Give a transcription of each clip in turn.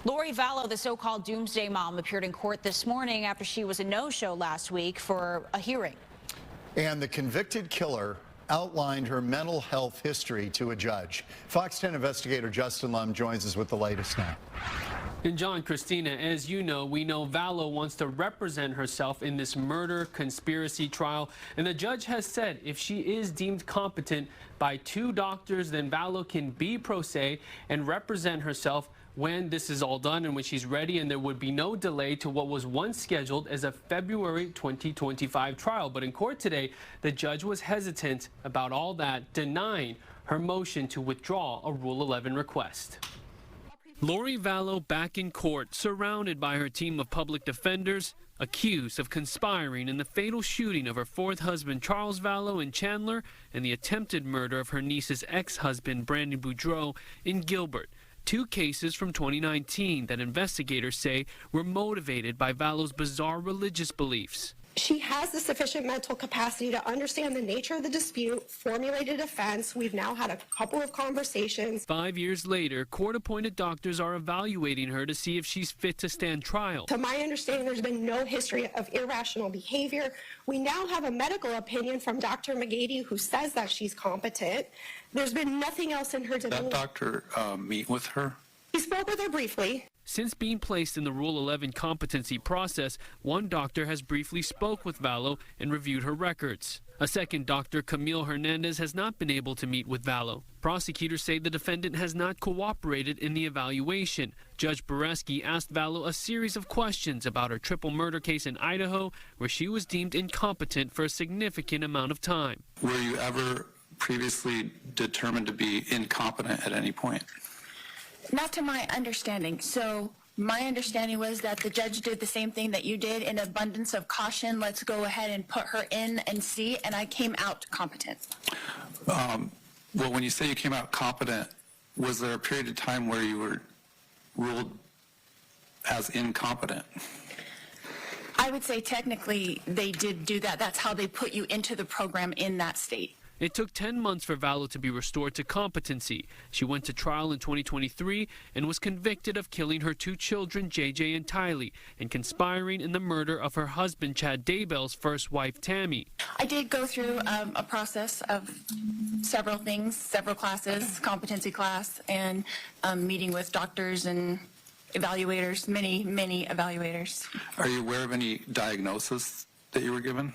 Lori Vallow, the so-called Doomsday Mom, appeared in court this morning after she was a no-show last week for a hearing. And the convicted killer outlined her mental health history to a judge. Fox 10 investigator Justin Lum joins us with the latest now. And John, Christina, as you know, we know Vallow wants to represent herself in this murder conspiracy trial. And the judge has said if she is deemed competent by 2 doctors, then Vallow can be pro se and represent herself when this is all done and when she's ready, and there would be no delay to what was once scheduled as a February 2025 trial. But in court today, the judge was hesitant about all that, denying her motion to withdraw a Rule 11 request. Lori Vallow back in court, surrounded by her team of public defenders, accused of conspiring in the fatal shooting of her 4th husband Charles Vallow in Chandler and the attempted murder of her niece's ex-husband Brandon Boudreaux in Gilbert. 2 cases from 2019 that investigators say were motivated by Vallow's bizarre religious beliefs. She has the sufficient mental capacity to understand the nature of the dispute, formulate a defense. We've now had a couple of conversations. 5 years later, court-appointed doctors are evaluating her to see if she's fit to stand trial. To my understanding, there's been no history of irrational behavior. We now have a medical opinion from Dr. McGady who says that she's competent. There's been nothing else in her development. Did that doctor meet with her? He spoke with her briefly. Since being placed in the Rule 11 competency process, one doctor has briefly spoke with Vallow and reviewed her records. A second doctor, Camille Hernandez, has not been able to meet with Vallow. Prosecutors say the defendant has not cooperated in the evaluation. Judge Boreski asked Vallow a series of questions about her triple murder case in Idaho, where she was deemed incompetent for a significant amount of time. Were you ever previously determined to be incompetent at any point? Not to my understanding. So my understanding was that the judge did the same thing that you did, in abundance of caution. Let's go ahead and put her in and see, and I came out competent. Well, when you say you came out competent, was there a period of time where you were ruled as incompetent? I would say technically they did do that. That's how they put you into the program in that state. It took 10 months for Vallow to be restored to competency. She went to trial in 2023 and was convicted of killing her 2 children, JJ and Tylee, and conspiring in the murder of her husband, Chad Daybell's first wife, Tammy. I did go through a process of several things, several classes, competency class, and meeting with doctors and evaluators, many evaluators. Are you aware of any diagnosis that you were given?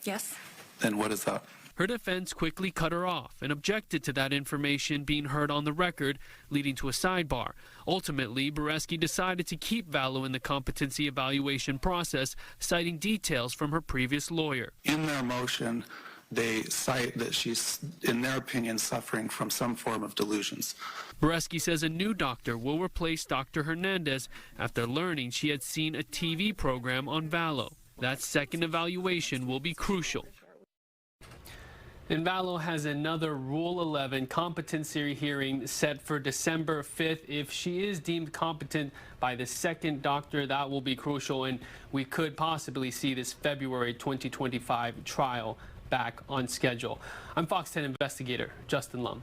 Yes. Then what is that? Her defense quickly cut her off and objected to that information being heard on the record, leading to a sidebar. Ultimately, Boreski decided to keep Vallow in the competency evaluation process, citing details from her previous lawyer. In their motion, they cite that she's, in their opinion, suffering from some form of delusions. Boreski says a new doctor will replace Dr. Hernandez after learning she had seen a TV program on Vallow. That second evaluation will be crucial. And Vallow has another Rule 11 competency hearing set for December 5th. If she is deemed competent by the second doctor, that will be crucial, and we could possibly see this February 2025 trial back on schedule. I'm Fox 10 investigator Justin Lum.